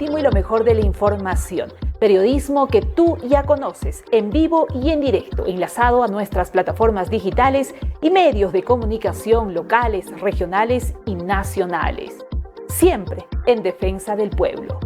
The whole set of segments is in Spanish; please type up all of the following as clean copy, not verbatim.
último y lo mejor de la información. Periodismo que tú ya conoces, en vivo y en directo, enlazado a nuestras plataformas digitales y medios de comunicación locales, regionales y nacionales. Siempre en defensa del pueblo.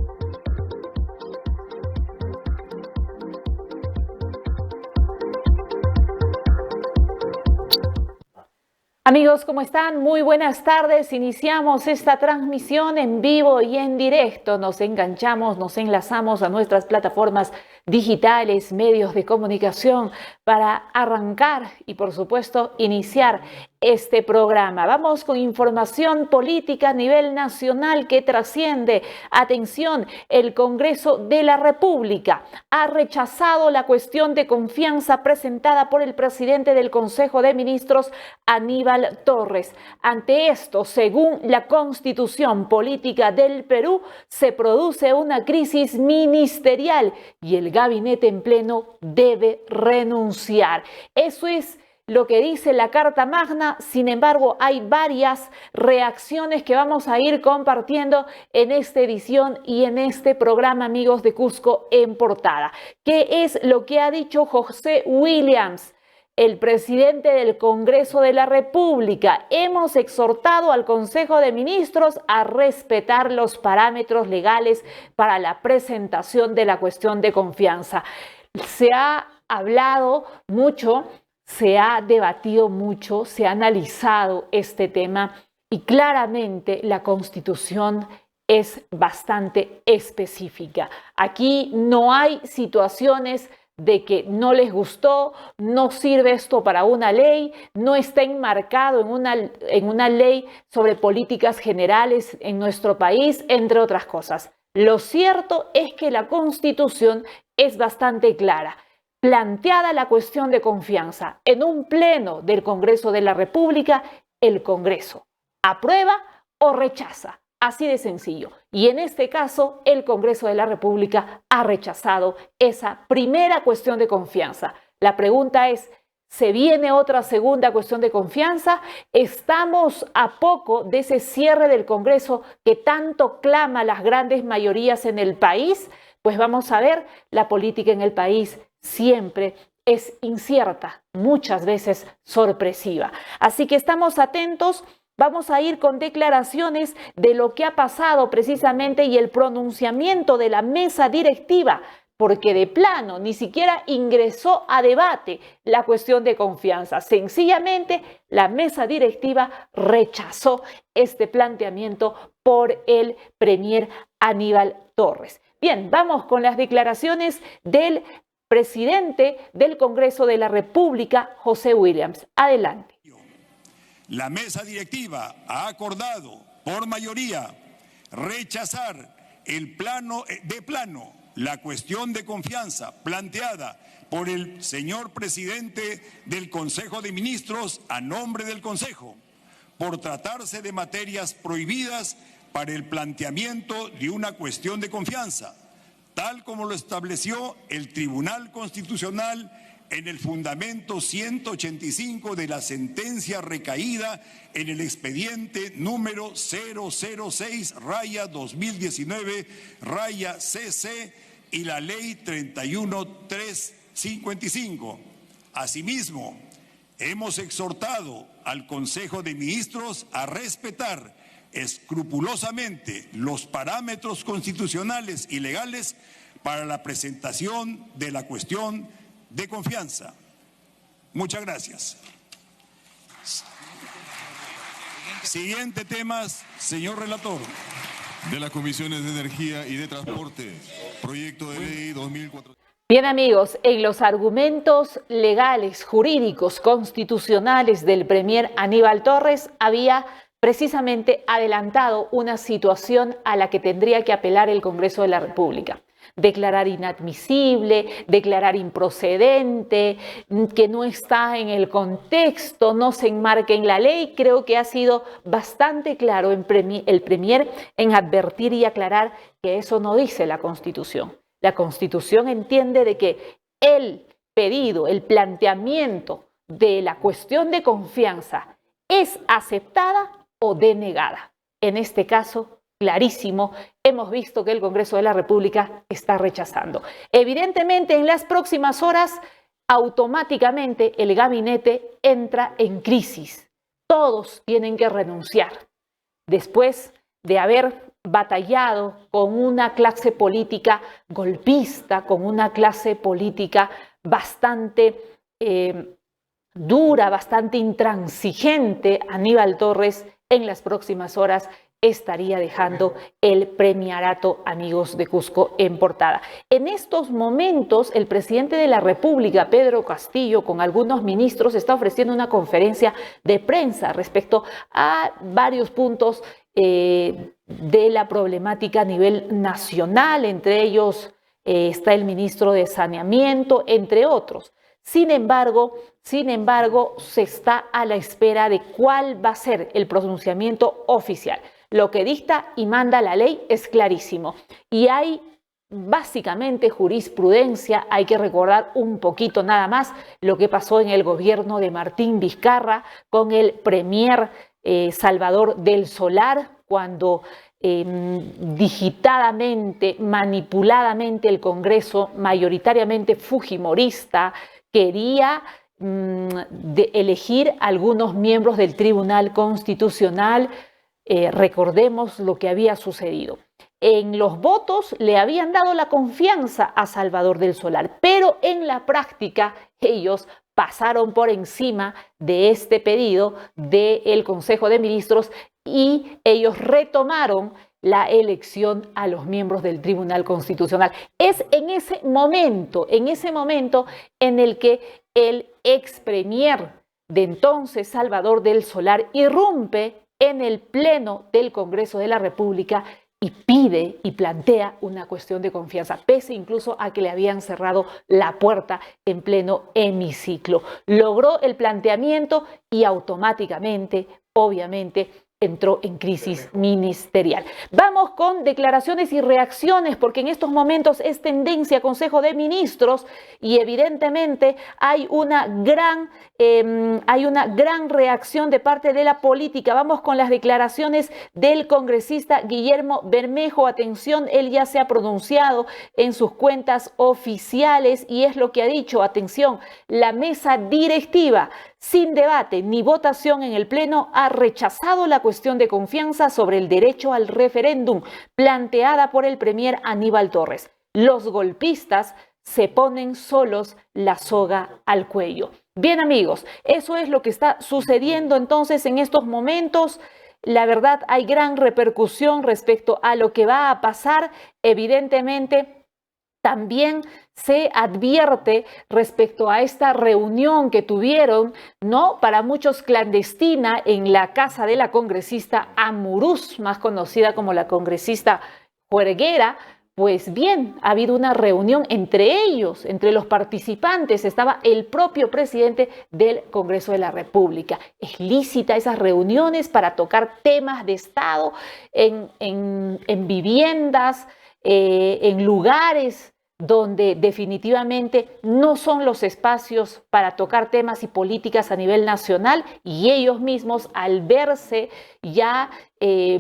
Amigos, ¿cómo están? Muy buenas tardes. Iniciamos esta transmisión en vivo y en directo. Nos enganchamos, nos enlazamos a nuestras plataformas digitales, medios de comunicación para arrancar y, por supuesto, iniciar este programa. Vamos con información política a nivel nacional que trasciende. Atención, el Congreso de la República ha rechazado la cuestión de confianza presentada por el presidente del Consejo de Ministros, Aníbal Torres. Ante esto, según la Constitución Política del Perú, se produce una crisis ministerial y el gabinete en pleno debe renunciar. Eso es lo que dice la Carta Magna. Sin embargo, hay varias reacciones que vamos a ir compartiendo en esta edición y en este programa, amigos de Cusco en Portada. ¿Qué es lo que ha dicho José Williams, el presidente del Congreso de la República? Hemos exhortado al Consejo de Ministros a respetar los parámetros legales para la presentación de la cuestión de confianza. Se ha hablado mucho, se ha debatido mucho, se ha analizado este tema y claramente la Constitución es bastante específica. Aquí no hay situaciones de que no les gustó, no sirve esto para una ley, no está enmarcado en una ley sobre políticas generales en nuestro país, entre otras cosas. Lo cierto es que la Constitución es bastante clara. Planteada la cuestión de confianza en un pleno del Congreso de la República, el Congreso aprueba o rechaza. Así de sencillo. Y en este caso, el Congreso de la República ha rechazado esa primera cuestión de confianza. La pregunta es, ¿se viene otra segunda cuestión de confianza? ¿Estamos a poco de ese cierre del Congreso que tanto clama las grandes mayorías en el país? Pues vamos a ver, la política en el país siempre es incierta, muchas veces sorpresiva. Así que estamos atentos. Vamos a ir con declaraciones de lo que ha pasado precisamente y el pronunciamiento de la mesa directiva, porque de plano ni siquiera ingresó a debate la cuestión de confianza. Sencillamente, la mesa directiva rechazó este planteamiento por el premier Aníbal Torres. Bien, vamos con las declaraciones del presidente del Congreso de la República, José Williams. Adelante. La mesa directiva ha acordado por mayoría rechazar de plano la cuestión de confianza planteada por el señor presidente del Consejo de Ministros a nombre del Consejo, por tratarse de materias prohibidas para el planteamiento de una cuestión de confianza, tal como lo estableció el Tribunal Constitucional en el fundamento 185 de la sentencia recaída en el expediente número 006-2019-CC y la ley 31355. Asimismo, hemos exhortado al Consejo de Ministros a respetar escrupulosamente los parámetros constitucionales y legales para la presentación de la cuestión de confianza. Muchas gracias. Siguiente temas, señor relator. De las Comisiones de Energía y de Transporte, proyecto de ley 2004. Bien, amigos, en los argumentos legales, jurídicos, constitucionales del premier Aníbal Torres había precisamente adelantado una situación a la que tendría que apelar el Congreso de la República. Declarar inadmisible, declarar improcedente, que no está en el contexto, no se enmarca en la ley. Creo que ha sido bastante claro el premier en advertir y aclarar que eso no dice la Constitución. La Constitución entiende de que el pedido, el planteamiento de la cuestión de confianza es aceptada o denegada. En este caso, clarísimo. Hemos visto que el Congreso de la República está rechazando. Evidentemente, en las próximas horas, automáticamente el gabinete entra en crisis. Todos tienen que renunciar. Después de haber batallado con una clase política golpista, con una clase política bastante dura, bastante intransigente, Aníbal Torres en las próximas horas estaría dejando el premiarato, amigos de Cusco, en portada. En estos momentos, el presidente de la República, Pedro Castillo, con algunos ministros, está ofreciendo una conferencia de prensa respecto a varios puntos de la problemática a nivel nacional. Entre ellos está el ministro de Saneamiento, entre otros. Sin embargo, se está a la espera de cuál va a ser el pronunciamiento oficial. Lo que dicta y manda la ley es clarísimo. Y hay básicamente jurisprudencia. Hay que recordar un poquito nada más lo que pasó en el gobierno de Martín Vizcarra con el premier Salvador del Solar, cuando digitadamente, manipuladamente el Congreso, mayoritariamente fujimorista, quería elegir algunos miembros del Tribunal Constitucional. Recordemos lo que había sucedido. En los votos le habían dado la confianza a Salvador del Solar, pero en la práctica ellos pasaron por encima de este pedido del Consejo de Ministros y ellos retomaron la elección a los miembros del Tribunal Constitucional. Es en ese momento en el que el ex premier de entonces, Salvador del Solar, irrumpe en el Pleno del Congreso de la República y pide y plantea una cuestión de confianza, pese incluso a que le habían cerrado la puerta en pleno hemiciclo. Logró el planteamiento y automáticamente, obviamente, entró en crisis ministerial. Vamos con declaraciones y reacciones, porque en estos momentos es tendencia Consejo de Ministros y evidentemente hay una gran reacción de parte de la política. Vamos con las declaraciones del congresista Guillermo Bermejo. Atención, él ya se ha pronunciado en sus cuentas oficiales y es lo que ha dicho. Atención, la mesa directiva, sin debate ni votación en el Pleno, ha rechazado la cuestión de confianza sobre el derecho al referéndum planteada por el premier Aníbal Torres. Los golpistas se ponen solos la soga al cuello. Bien, amigos, eso es lo que está sucediendo entonces en estos momentos. La verdad, hay gran repercusión respecto a lo que va a pasar. Evidentemente, también se advierte respecto a esta reunión que tuvieron, ¿no?, para muchos clandestina, en la casa de la congresista Amurús, más conocida como la congresista Juerguera. Pues bien, ha habido una reunión entre ellos, entre los participantes, estaba el propio presidente del Congreso de la República. Es lícita esas reuniones para tocar temas de Estado en viviendas, en lugares donde definitivamente no son los espacios para tocar temas y políticas a nivel nacional, y ellos mismos, al verse ya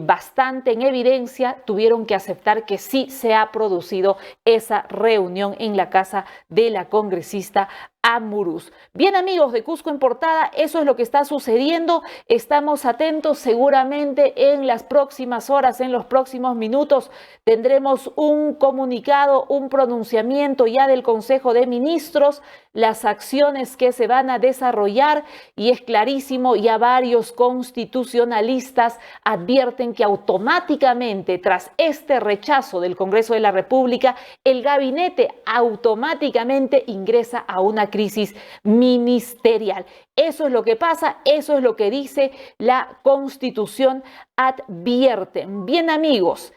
bastante en evidencia, tuvieron que aceptar que sí se ha producido esa reunión en la casa de la congresista Amurús. Bien, amigos de Cusco en Portada, eso es lo que está sucediendo. Estamos atentos, seguramente en las próximas horas, en los próximos minutos, tendremos un comunicado, un pronunciamiento ya del Consejo de Ministros, las acciones que se van a desarrollar, y es clarísimo, ya varios constitucionalistas advierten que automáticamente, tras este rechazo del Congreso de la República, el gabinete automáticamente ingresa a una crisis ministerial. Eso es lo que pasa, eso es lo que dice la Constitución, advierte. Bien, amigos,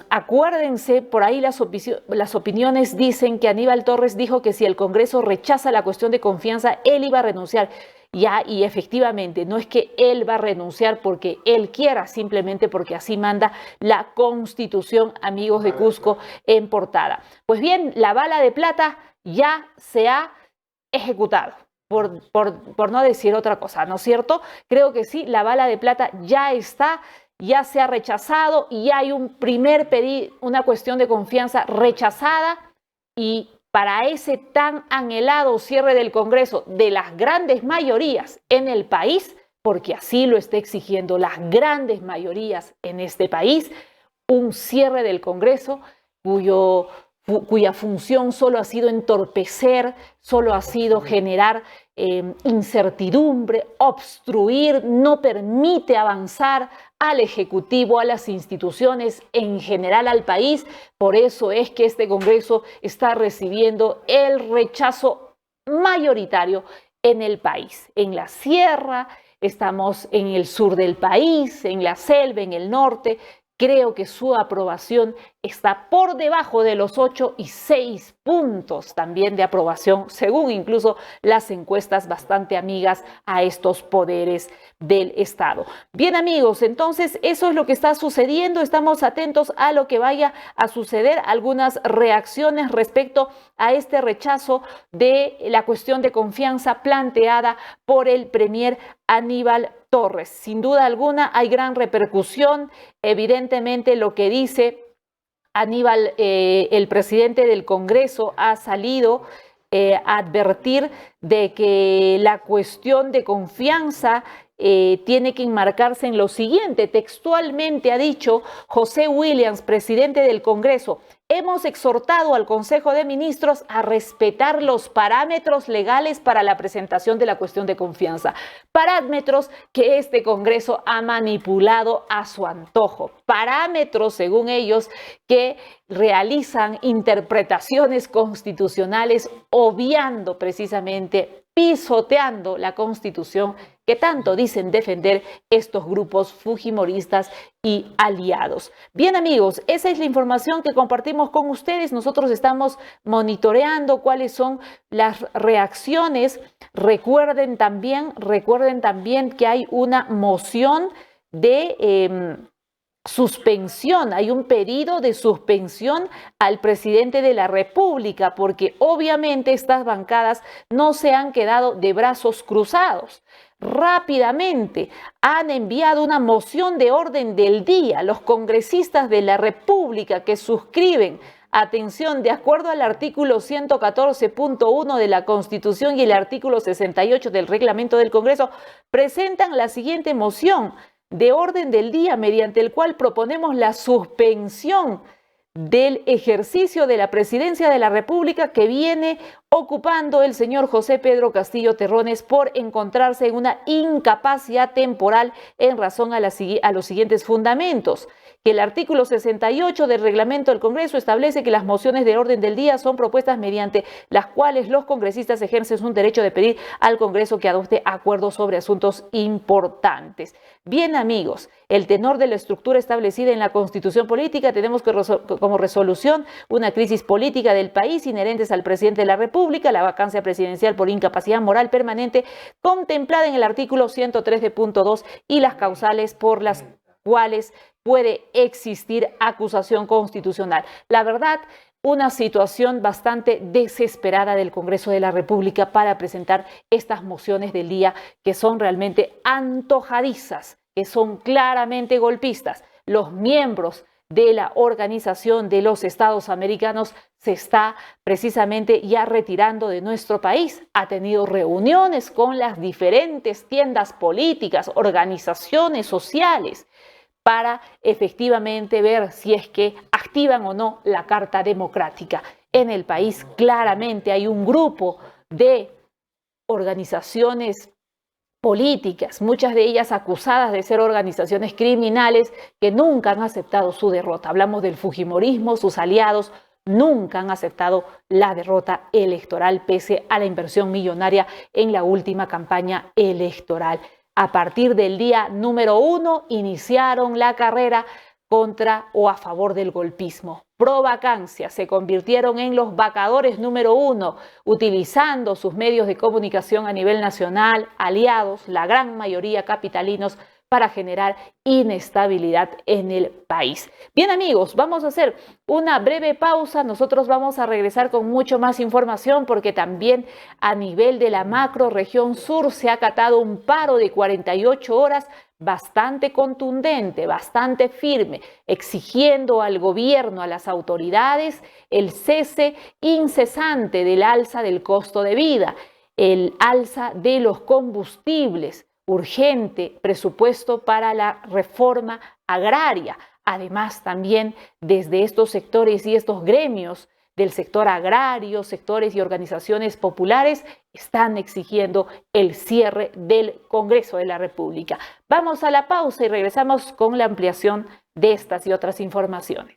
acuérdense, por ahí las opiniones dicen que Aníbal Torres dijo que si el Congreso rechaza la cuestión de confianza, él iba a renunciar. Ya, y efectivamente, no es que él va a renunciar porque él quiera, simplemente porque así manda la Constitución, amigos de Cusco en Portada. Pues bien, la bala de plata ya se ha ejecutado, por no decir otra cosa, ¿no es cierto? Creo que sí, la bala de plata ya está ya se ha rechazado y hay un primer pedido, una cuestión de confianza rechazada, y para ese tan anhelado cierre del Congreso de las grandes mayorías en el país, porque así lo está exigiendo las grandes mayorías en este país, un cierre del Congreso cuya función solo ha sido entorpecer, solo ha sido generar incertidumbre, obstruir, no permite avanzar al Ejecutivo, a las instituciones, en general al país. Por eso es que este Congreso está recibiendo el rechazo mayoritario en el país. En la sierra, estamos en el sur del país, en la selva, en el norte. Creo que su aprobación está por debajo de los 8 y 6 puntos también de aprobación, según incluso las encuestas bastante amigas a estos poderes del Estado. Bien, amigos, entonces eso es lo que está sucediendo. Estamos atentos a lo que vaya a suceder, algunas reacciones respecto a este rechazo de la cuestión de confianza planteada por el premier Aníbal Torres. Sin duda alguna hay gran repercusión. Evidentemente lo que dice Aníbal, el presidente del Congreso, ha salido a advertir de que la cuestión de confianza tiene que enmarcarse en lo siguiente. Textualmente ha dicho José Williams, presidente del Congreso: hemos exhortado al Consejo de Ministros a respetar los parámetros legales para la presentación de la cuestión de confianza. Parámetros que este Congreso ha manipulado a su antojo. Parámetros, según ellos, que realizan interpretaciones constitucionales obviando precisamente, pisoteando la Constitución que tanto dicen defender estos grupos fujimoristas y aliados. Bien, amigos, esa es la información que compartimos con ustedes. Nosotros estamos monitoreando cuáles son las reacciones. Recuerden también que hay una moción de suspensión, hay un pedido de suspensión al presidente de la República, porque obviamente estas bancadas no se han quedado de brazos cruzados. Rápidamente han enviado una moción de orden del día. Los congresistas de la República que suscriben, atención, de acuerdo al artículo 114.1 de la Constitución y el artículo 68 del Reglamento del Congreso, presentan la siguiente moción de orden del día, mediante el cual proponemos la suspensión del ejercicio de la presidencia de la República que viene ocupando el señor José Pedro Castillo Terrones por encontrarse en una incapacidad temporal en razón a los siguientes fundamentos. Que el artículo 68 del Reglamento del Congreso establece que las mociones de orden del día son propuestas mediante las cuales los congresistas ejercen un derecho de pedir al Congreso que adopte acuerdos sobre asuntos importantes. Bien, amigos, el tenor de la estructura establecida en la Constitución Política, tenemos como resolución una crisis política del país inherentes al presidente de la República, la vacancia presidencial por incapacidad moral permanente contemplada en el artículo 113.2 y las causales por las cuales puede existir acusación constitucional. La verdad, una situación bastante desesperada del Congreso de la República para presentar estas mociones del día que son realmente antojadizas, que son claramente golpistas. Los miembros de la Organización de los Estados Americanos se está precisamente ya retirando de nuestro país. Ha tenido reuniones con las diferentes tiendas políticas, organizaciones sociales, para efectivamente ver si es que activan o no la Carta Democrática. En el país claramente hay un grupo de organizaciones políticas, muchas de ellas acusadas de ser organizaciones criminales, que nunca han aceptado su derrota. Hablamos del fujimorismo, sus aliados nunca han aceptado la derrota electoral pese a la inversión millonaria en la última campaña electoral. A partir del día número 1 iniciaron la carrera contra o a favor del golpismo. Pro vacancia, se convirtieron en los vacadores número 1, utilizando sus medios de comunicación a nivel nacional, aliados, la gran mayoría capitalinos, para generar inestabilidad en el país. Bien, amigos, vamos a hacer una breve pausa. Nosotros vamos a regresar con mucho más información porque también a nivel de la macro región sur se ha acatado un paro de 48 horas bastante contundente, bastante firme, exigiendo al gobierno, a las autoridades, el cese incesante del alza del costo de vida, el alza de los combustibles, urgente presupuesto para la reforma agraria. Además, también desde estos sectores y estos gremios del sector agrario, sectores y organizaciones populares están exigiendo el cierre del Congreso de la República. Vamos a la pausa y regresamos con la ampliación de estas y otras informaciones.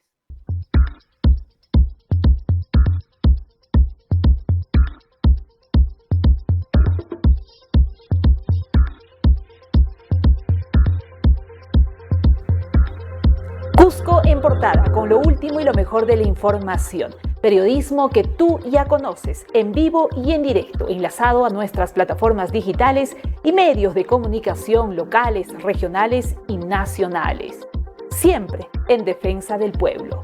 Cusco en portada, con lo último y lo mejor de la información. Periodismo que tú ya conoces, en vivo y en directo, enlazado a nuestras plataformas digitales y medios de comunicación locales, regionales y nacionales. Siempre en defensa del pueblo.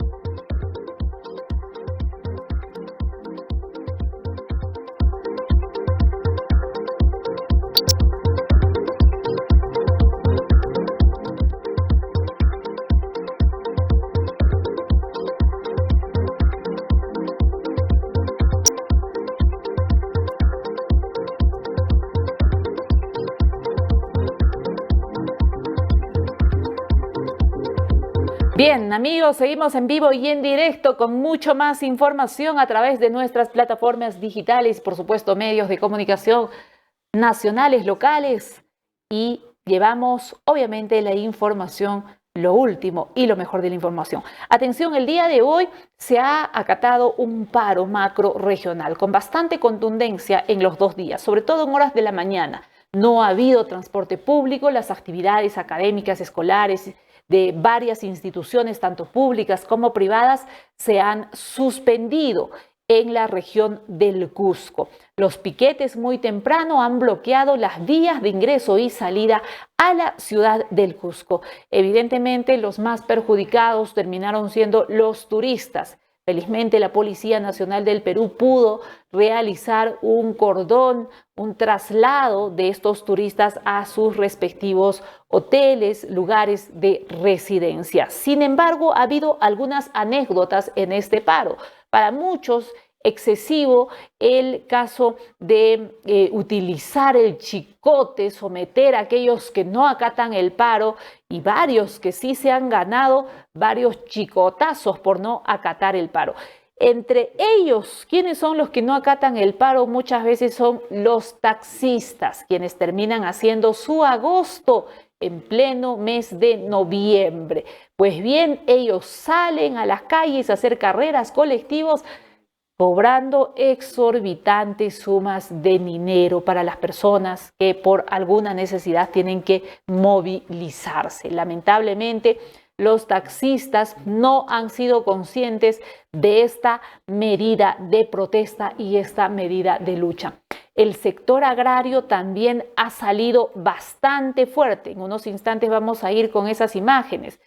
Bien, amigos, seguimos en vivo y en directo con mucho más información a través de nuestras plataformas digitales, por supuesto, medios de comunicación nacionales, locales, y llevamos, obviamente, la información, lo último y lo mejor de la información. Atención, el día de hoy se ha acatado un paro macro regional con bastante contundencia en los 2 días, sobre todo en horas de la mañana. No ha habido transporte público, las actividades académicas, escolares, de varias instituciones, tanto públicas como privadas, se han suspendido en la región del Cusco. Los piquetes muy temprano han bloqueado las vías de ingreso y salida a la ciudad del Cusco. Evidentemente, los más perjudicados terminaron siendo los turistas. Felizmente, la Policía Nacional del Perú pudo realizar un cordón, un traslado de estos turistas a sus respectivos hoteles, lugares de residencia. Sin embargo, ha habido algunas anécdotas en este paro. Para muchos, excesivo el caso de utilizar el chicote, someter a aquellos que no acatan el paro, y varios que sí se han ganado varios chicotazos por no acatar el paro. Entre ellos, ¿quiénes son los que no acatan el paro? Muchas veces son los taxistas, quienes terminan haciendo su agosto en pleno mes de noviembre. Pues bien, ellos salen a las calles a hacer carreras colectivos, cobrando exorbitantes sumas de dinero para las personas que por alguna necesidad tienen que movilizarse. Lamentablemente, los taxistas no han sido conscientes de esta medida de protesta y esta medida de lucha. El sector agrario también ha salido bastante fuerte. En unos instantes vamos a ir con esas imágenes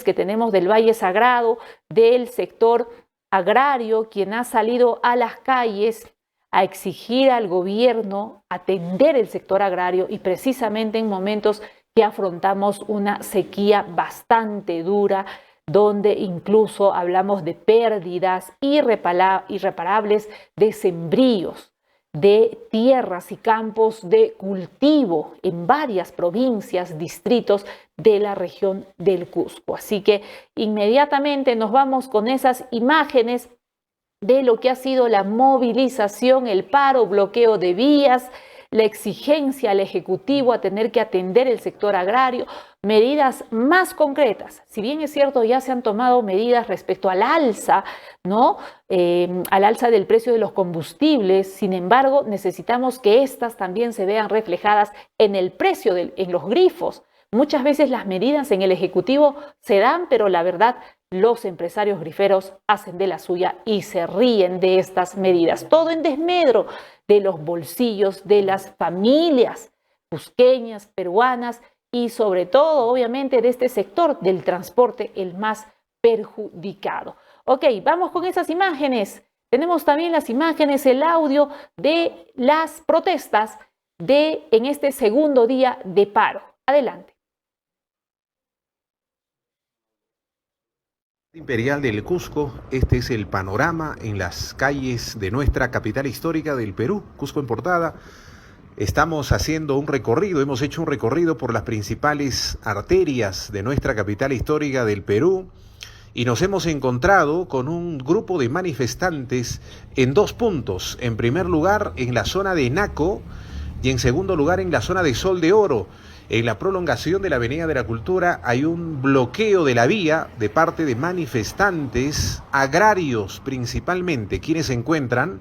que tenemos del Valle Sagrado, del sector agrario, quien ha salido a las calles a exigir al gobierno atender el sector agrario, y precisamente en momentos que afrontamos una sequía bastante dura, donde incluso hablamos de pérdidas irreparables de sembríos, de tierras y campos de cultivo en varias provincias, distritos de la región del Cusco. Así que inmediatamente nos vamos con esas imágenes de lo que ha sido la movilización, el paro, bloqueo de vías, la exigencia al Ejecutivo a tener que atender el sector agrario, medidas más concretas. Si bien es cierto, ya se han tomado medidas respecto al alza, ¿no? Al alza del precio de los combustibles. Sin embargo, necesitamos que estas también se vean reflejadas en el precio, en los grifos. Muchas veces las medidas en el Ejecutivo se dan, pero la verdad, los empresarios griferos hacen de la suya y se ríen de estas medidas. Todo en desmedro de los bolsillos de las familias cusqueñas, peruanas, y sobre todo, obviamente, de este sector del transporte, el más perjudicado. Ok, vamos con esas imágenes. Tenemos también las imágenes, el audio de las protestas en este segundo día de paro. Adelante. Imperial del Cusco. Este es el panorama en las calles de nuestra capital histórica del Perú, Cusco en portada. Estamos haciendo un recorrido, hemos hecho un recorrido por las principales arterias de nuestra capital histórica del Perú y nos hemos encontrado con un grupo de manifestantes en dos puntos. En primer lugar, en la zona de Naco y en segundo lugar, en la zona de Sol de Oro. En la prolongación de la Avenida de la Cultura hay un bloqueo de la vía de parte de manifestantes agrarios, principalmente quienes se encuentran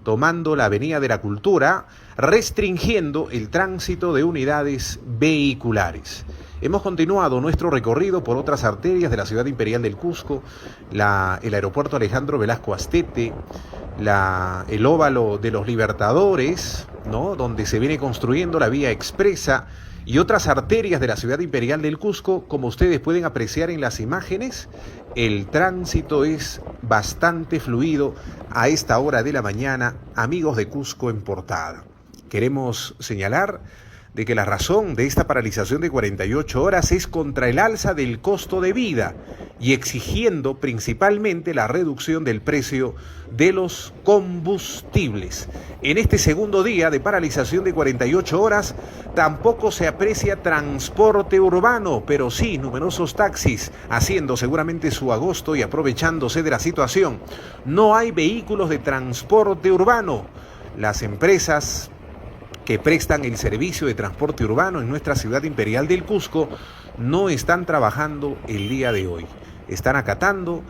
tomando la Avenida de la Cultura, restringiendo el tránsito de unidades vehiculares. Hemos continuado nuestro recorrido por otras arterias de la ciudad imperial del Cusco, el aeropuerto Alejandro Velasco Astete, el óvalo de los Libertadores, ¿no?, donde se viene construyendo la vía expresa, y otras arterias de la ciudad imperial del Cusco. Como ustedes pueden apreciar en las imágenes, el tránsito es bastante fluido a esta hora de la mañana, amigos de Cusco en portada. Queremos señalar de que la razón de esta paralización de 48 horas es contra el alza del costo de vida y exigiendo principalmente la reducción del precio de los combustibles. En este segundo día de paralización de 48 horas tampoco se aprecia transporte urbano, pero sí numerosos taxis haciendo seguramente su agosto y aprovechándose de la situación. No hay vehículos de transporte urbano. Las empresas que prestan el servicio de transporte urbano en nuestra ciudad imperial del Cusco no están trabajando el día de hoy. Están acatando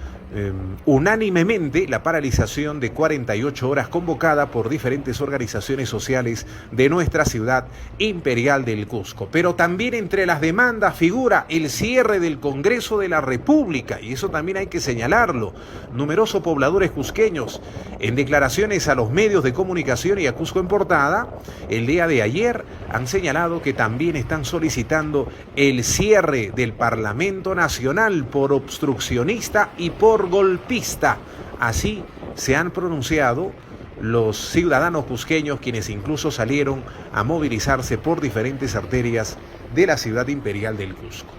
unánimemente la paralización de 48 horas convocada por diferentes organizaciones sociales de nuestra ciudad imperial del Cusco. Pero también entre las demandas figura el cierre del Congreso de la República, y eso también hay que señalarlo. Numerosos pobladores cusqueños, en declaraciones a los medios de comunicación y a Cusco en portada, el día de ayer han señalado que también están solicitando el cierre del Parlamento Nacional por obstruccionista y por golpista. Así se han pronunciado los ciudadanos cusqueños, quienes incluso salieron a movilizarse por diferentes arterias de la ciudad imperial del Cusco.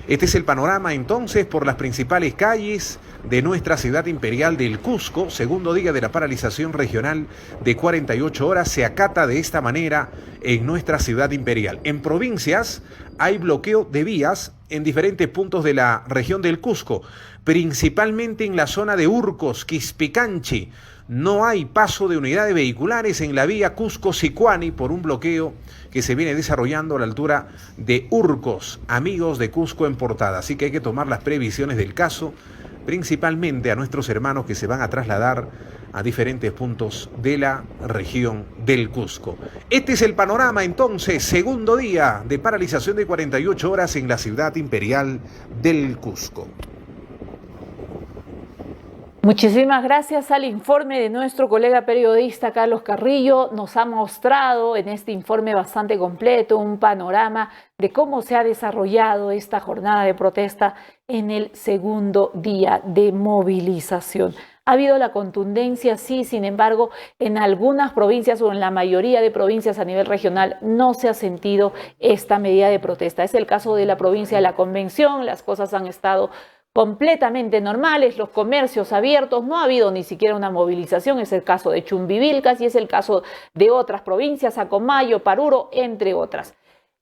Este es el panorama entonces por las principales calles de nuestra ciudad imperial del Cusco. Segundo día de la paralización regional de 48 horas se acata de esta manera en nuestra ciudad imperial. En provincias hay bloqueo de vías en diferentes puntos de la región del Cusco, principalmente en la zona de Urcos, Quispicanchi. No hay paso de unidades vehiculares en la vía Cusco-Sicuani por un bloqueo que se viene desarrollando a la altura de Urcos, amigos de Cusco en portada. Así que hay que tomar las previsiones del caso, principalmente a nuestros hermanos que se van a trasladar a diferentes puntos de la región del Cusco. Este es el panorama entonces, segundo día de paralización de 48 horas en la ciudad imperial del Cusco. Muchísimas gracias al informe de nuestro colega periodista Carlos Carrillo. Nos ha mostrado en este informe bastante completo un panorama de cómo se ha desarrollado esta jornada de protesta en el segundo día de movilización. Ha habido la contundencia, sí, sin embargo, en algunas provincias o en la mayoría de provincias a nivel regional no se ha sentido esta medida de protesta. Es el caso de la provincia de la Convención. Las cosas han estado completamente normales, los comercios abiertos, no ha habido ni siquiera una movilización. Es el caso de Chumbivilcas y es el caso de otras provincias, Acomayo, Paruro, entre otras.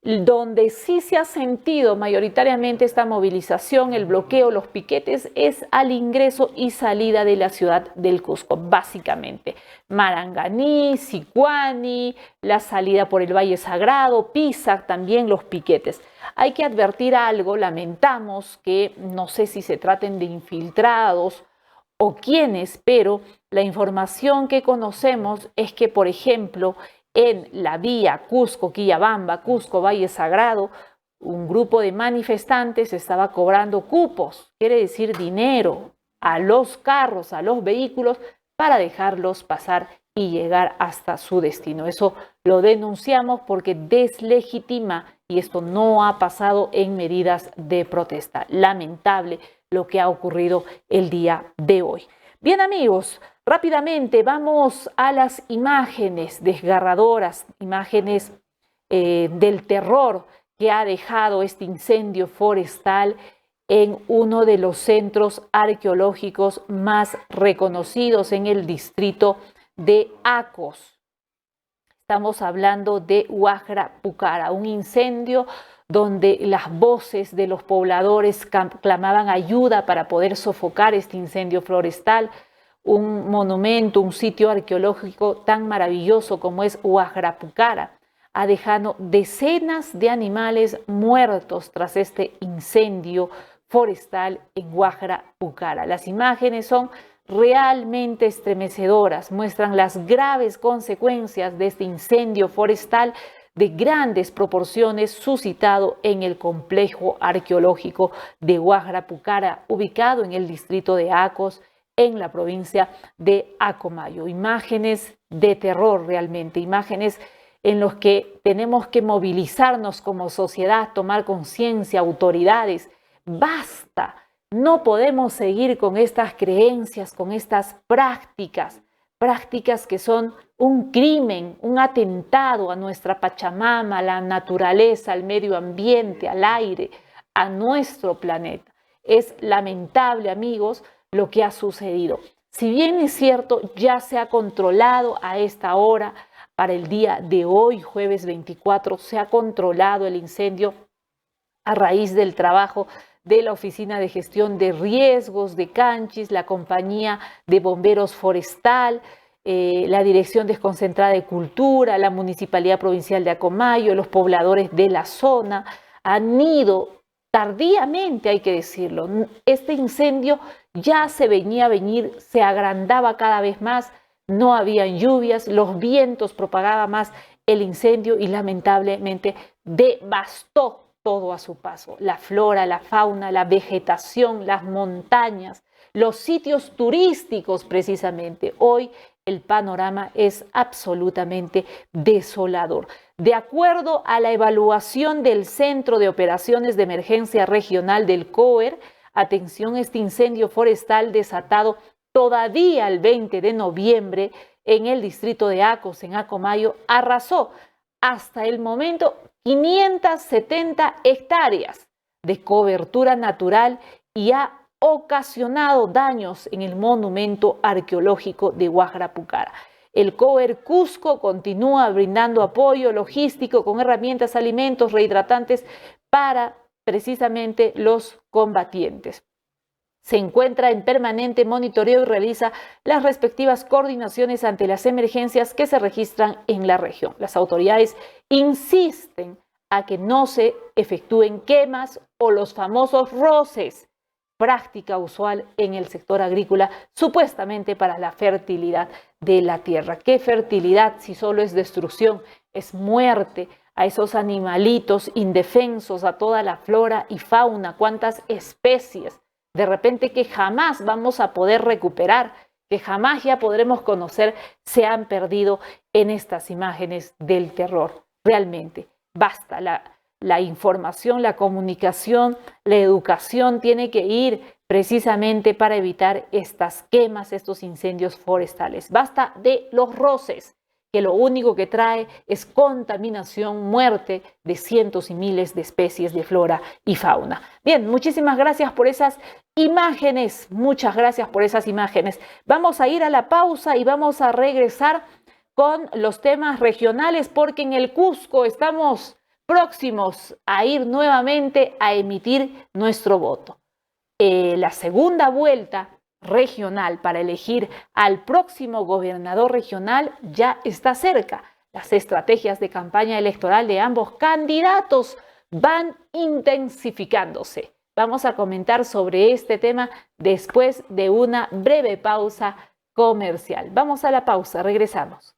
Donde sí se ha sentido mayoritariamente esta movilización, el bloqueo, los piquetes, es al ingreso y salida de la ciudad del Cusco, básicamente. Maranganí, Sicuani, la salida por el Valle Sagrado, Pisac, también los piquetes. Hay que advertir algo, lamentamos que no sé si se traten de infiltrados o quiénes, pero la información que conocemos es que, por ejemplo, en la vía Cusco-Quillabamba, Cusco-Valle Sagrado, un grupo de manifestantes estaba cobrando cupos, quiere decir dinero, a los carros, a los vehículos, para dejarlos pasar y llegar hasta su destino. Eso lo denunciamos porque deslegitima, y esto no ha pasado en medidas de protesta. Lamentable lo que ha ocurrido el día de hoy. Bien, amigos, rápidamente vamos a las imágenes desgarradoras, imágenes del terror que ha dejado este incendio forestal en uno de los centros arqueológicos más reconocidos en el distrito de Acos. Estamos hablando de Huajra Pucara, un incendio donde las voces de los pobladores clamaban ayuda para poder sofocar este incendio forestal. Un monumento, un sitio arqueológico tan maravilloso como es Huajra Pucara ha dejado decenas de animales muertos tras este incendio forestal en Huajra Pucara. Las imágenes son realmente estremecedoras, muestran las graves consecuencias de este incendio forestal de grandes proporciones suscitado en el complejo arqueológico de Huajra Pucara, ubicado en el distrito de Acos, en la provincia de Acomayo. Imágenes de terror realmente, imágenes en los que tenemos que movilizarnos como sociedad, tomar conciencia, autoridades. Basta, no podemos seguir con estas creencias, con estas prácticas que son un crimen, un atentado a nuestra Pachamama, a la naturaleza, al medio ambiente, al aire, a nuestro planeta. Es lamentable, amigos, lo que ha sucedido. Si bien es cierto, ya se ha controlado a esta hora, para el día de hoy, jueves 24, se ha controlado el incendio a raíz del trabajo de la Oficina de Gestión de Riesgos de Canchis, la Compañía de Bomberos Forestal, la Dirección Desconcentrada de Cultura, la Municipalidad Provincial de Acomayo, los pobladores de la zona han ido tardíamente, hay que decirlo. Este incendio ya se venía a venir, se agrandaba cada vez más, no habían lluvias, los vientos propagaban más el incendio y lamentablemente devastó todo a su paso. La flora, la fauna, la vegetación, las montañas, los sitios turísticos precisamente. Hoy el panorama es absolutamente desolador. De acuerdo a la evaluación del Centro de Operaciones de Emergencia Regional del COER, atención, este incendio forestal desatado todavía el 20 de noviembre en el distrito de Acos, en Acomayo, arrasó hasta el momento 570 hectáreas de cobertura natural y ha ocasionado daños en el monumento arqueológico de Huajra Pucara. El COER Cusco continúa brindando apoyo logístico con herramientas, alimentos, rehidratantes para precisamente los combatientes. Se encuentra en permanente monitoreo y realiza las respectivas coordinaciones ante las emergencias que se registran en la región. Las autoridades insisten a que no se efectúen quemas o los famosos roces, práctica usual en el sector agrícola, supuestamente para la fertilidad de la tierra. ¿Qué fertilidad si solo es destrucción, es muerte a esos animalitos indefensos, a toda la flora y fauna? ¿Cuántas especies de repente que jamás vamos a poder recuperar, que jamás ya podremos conocer, se han perdido en estas imágenes del terror? Realmente, basta. La información, la comunicación, la educación tiene que ir precisamente para evitar estas quemas, estos incendios forestales. Basta de los roces, que lo único que trae es contaminación, muerte de cientos y miles de especies de flora y fauna. Bien, muchísimas gracias por esas imágenes, muchas gracias por esas imágenes. Vamos a ir a la pausa y vamos a regresar con los temas regionales porque en el Cusco estamos próximos a ir nuevamente a emitir nuestro voto. La segunda vuelta regional para elegir al próximo gobernador regional ya está cerca. Las estrategias de campaña electoral de ambos candidatos van intensificándose. Vamos a comentar sobre este tema después de una breve pausa comercial. Vamos a la pausa, regresamos.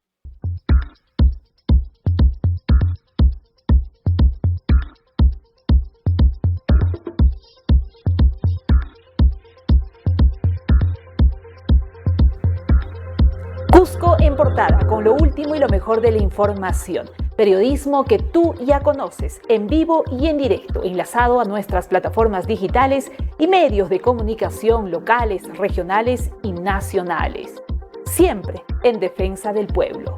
Cusco en portada, con lo último y lo mejor de la información. Periodismo que tú ya conoces, en vivo y en directo, enlazado a nuestras plataformas digitales y medios de comunicación locales, regionales y nacionales. Siempre en defensa del pueblo.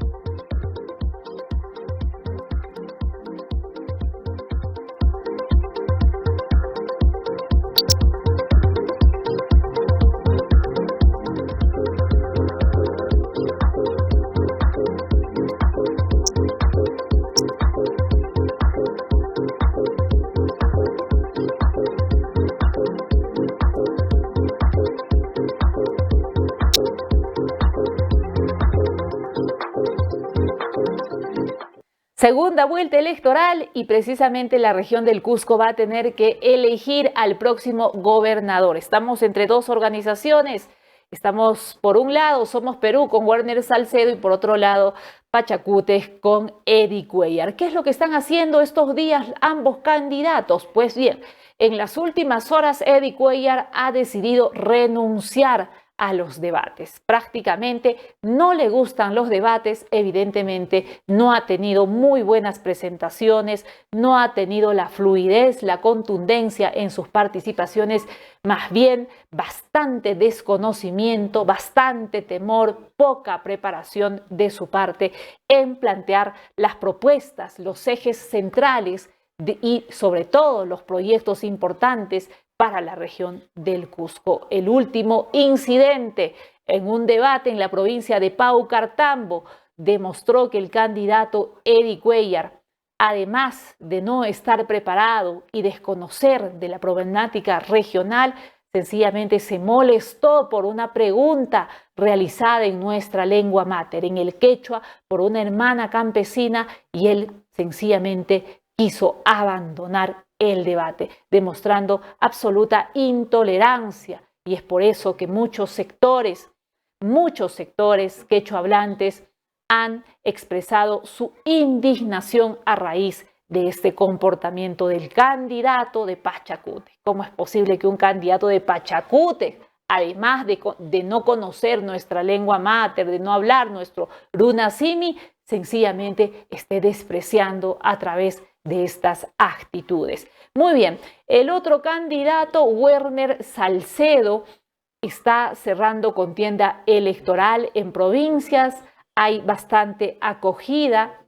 Segunda vuelta electoral y precisamente la región del Cusco va a tener que elegir al próximo gobernador. Estamos entre dos organizaciones. Estamos, por un lado, Somos Perú con Werner Salcedo y por otro lado, Pachacútec con Eddie Cuellar. ¿Qué es lo que están haciendo estos días ambos candidatos? Pues bien, en las últimas horas Eddie Cuellar ha decidido renunciar a los debates. Prácticamente no le gustan los debates, evidentemente no ha tenido muy buenas presentaciones, no ha tenido la fluidez, la contundencia en sus participaciones, más bien bastante desconocimiento, bastante temor, poca preparación de su parte en plantear las propuestas, los ejes centrales y sobre todo los proyectos importantes para la región del Cusco. El último incidente en un debate en la provincia de Paucartambo demostró que el candidato Eddie Cuellar, además de no estar preparado y desconocer de la problemática regional, sencillamente se molestó por una pregunta realizada en nuestra lengua mater, en el quechua, por una hermana campesina, y él sencillamente quiso abandonar el debate, demostrando absoluta intolerancia. Y es por eso que muchos sectores quechohablantes han expresado su indignación a raíz de este comportamiento del candidato de Pachacútec. ¿Cómo es posible que un candidato de Pachacútec, además de no conocer nuestra lengua mater, de no hablar nuestro runasimi, sencillamente esté despreciando a través de estas actitudes? Muy bien, el otro candidato, Werner Salcedo, está cerrando contienda electoral en provincias, hay bastante acogida.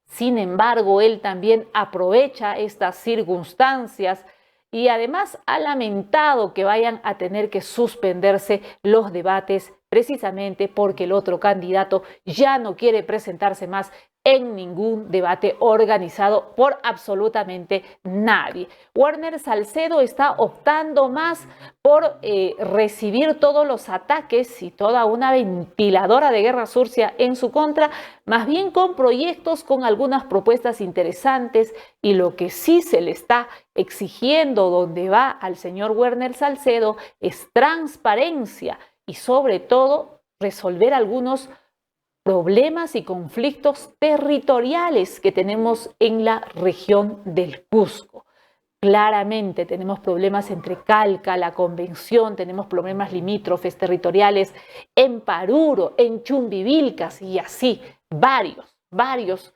Sin embargo, él también aprovecha estas circunstancias y además ha lamentado que vayan a tener que suspenderse los debates precisamente porque el otro candidato ya no quiere presentarse más en ningún debate organizado por absolutamente nadie. Werner Salcedo está optando más por recibir todos los ataques y toda una ventiladora de guerra sucia en su contra, más bien con proyectos, con algunas propuestas interesantes, y lo que sí se le está exigiendo donde va al señor Werner Salcedo es transparencia y sobre todo resolver algunos problemas y conflictos territoriales que tenemos en la región del Cusco. Claramente tenemos problemas entre Calca, la Convención, tenemos problemas limítrofes territoriales en Paruro, en Chumbivilcas y así varios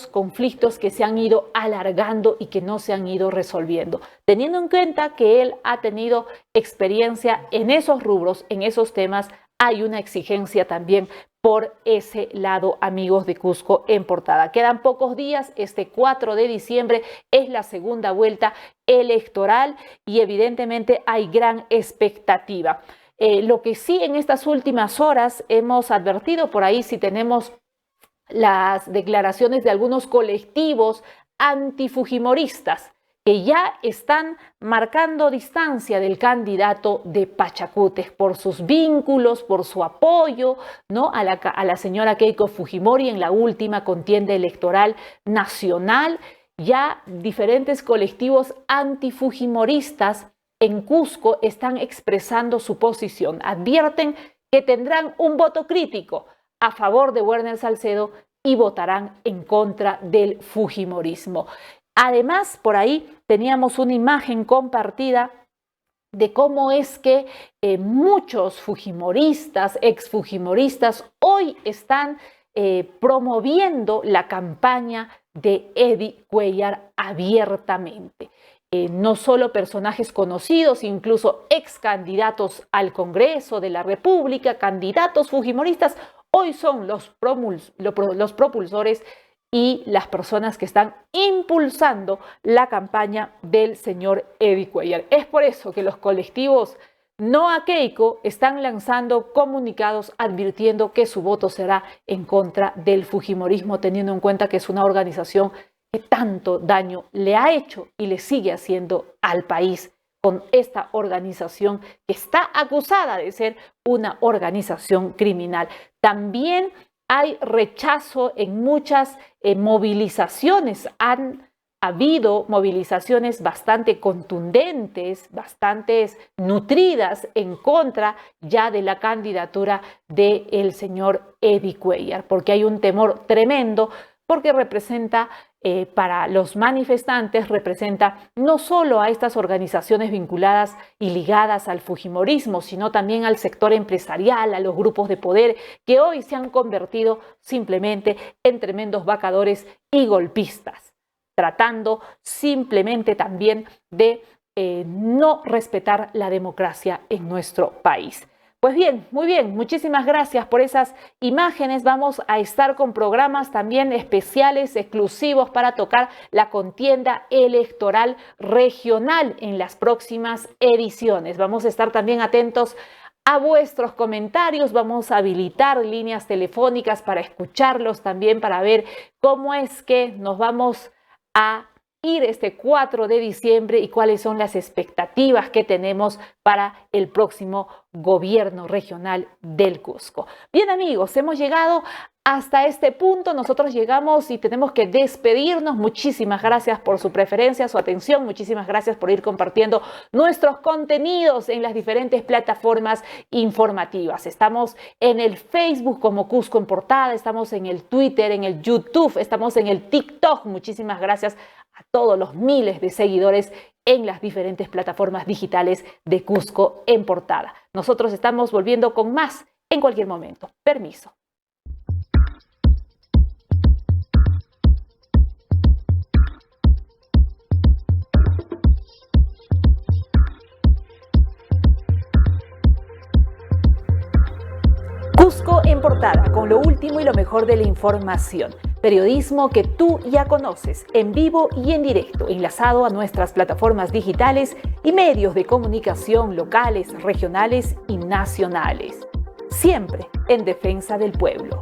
conflictos que se han ido alargando y que no se han ido resolviendo. Teniendo en cuenta que él ha tenido experiencia en esos rubros, en esos temas, hay una exigencia también por ese lado, amigos de Cusco en Portada. Quedan pocos días, este 4 de diciembre es la segunda vuelta electoral y evidentemente hay gran expectativa. Lo que sí en estas últimas horas hemos advertido, por ahí si tenemos las declaraciones de algunos colectivos antifujimoristas que ya están marcando distancia del candidato de Pachacútec por sus vínculos, por su apoyo, ¿no?, a la señora Keiko Fujimori en la última contienda electoral nacional. Ya diferentes colectivos antifujimoristas en Cusco están expresando su posición. Advierten que tendrán un voto crítico a favor de Werner Salcedo y votarán en contra del fujimorismo. Además, por ahí teníamos una imagen compartida de cómo es que muchos fujimoristas, exfujimoristas, hoy están promoviendo la campaña de Eddie Cuellar abiertamente. No solo personajes conocidos, incluso ex candidatos al Congreso de la República, candidatos fujimoristas, hoy son los propulsores y las personas que están impulsando la campaña del señor Eddie Cuellar. Es por eso que los colectivos No a Keiko están lanzando comunicados advirtiendo que su voto será en contra del fujimorismo, teniendo en cuenta que es una organización que tanto daño le ha hecho y le sigue haciendo al país con esta organización que está acusada de ser una organización criminal. También hay rechazo en muchas movilizaciones. Han habido movilizaciones bastante contundentes, bastante nutridas en contra ya de la candidatura del señor Eddie Cuellar, porque hay un temor tremendo, porque representa para los manifestantes, representa no solo a estas organizaciones vinculadas y ligadas al fujimorismo, sino también al sector empresarial, a los grupos de poder que hoy se han convertido simplemente en tremendos vacadores y golpistas, tratando simplemente también de no respetar la democracia en nuestro país. Pues bien, muy bien, muchísimas gracias por esas imágenes. Vamos a estar con programas también especiales, exclusivos para tocar la contienda electoral regional en las próximas ediciones. Vamos a estar también atentos a vuestros comentarios, vamos a habilitar líneas telefónicas para escucharlos también, para ver cómo es que nos vamos a ir este 4 de diciembre y cuáles son las expectativas que tenemos para el próximo gobierno regional del Cusco. Bien amigos, hemos llegado hasta este punto, nosotros llegamos y tenemos que despedirnos. Muchísimas gracias por su preferencia, su atención, muchísimas gracias por ir compartiendo nuestros contenidos en las diferentes plataformas informativas. Estamos en el Facebook como Cusco en Portada, estamos en el Twitter, en el YouTube, estamos en el TikTok. Muchísimas gracias a todos los miles de seguidores en las diferentes plataformas digitales de Cusco en Portada. Nosotros estamos volviendo con más en cualquier momento. Permiso. Cusco en Portada, con lo último y lo mejor de la información. Periodismo que tú ya conoces, en vivo y en directo, enlazado a nuestras plataformas digitales y medios de comunicación locales, regionales y nacionales. Siempre en defensa del pueblo.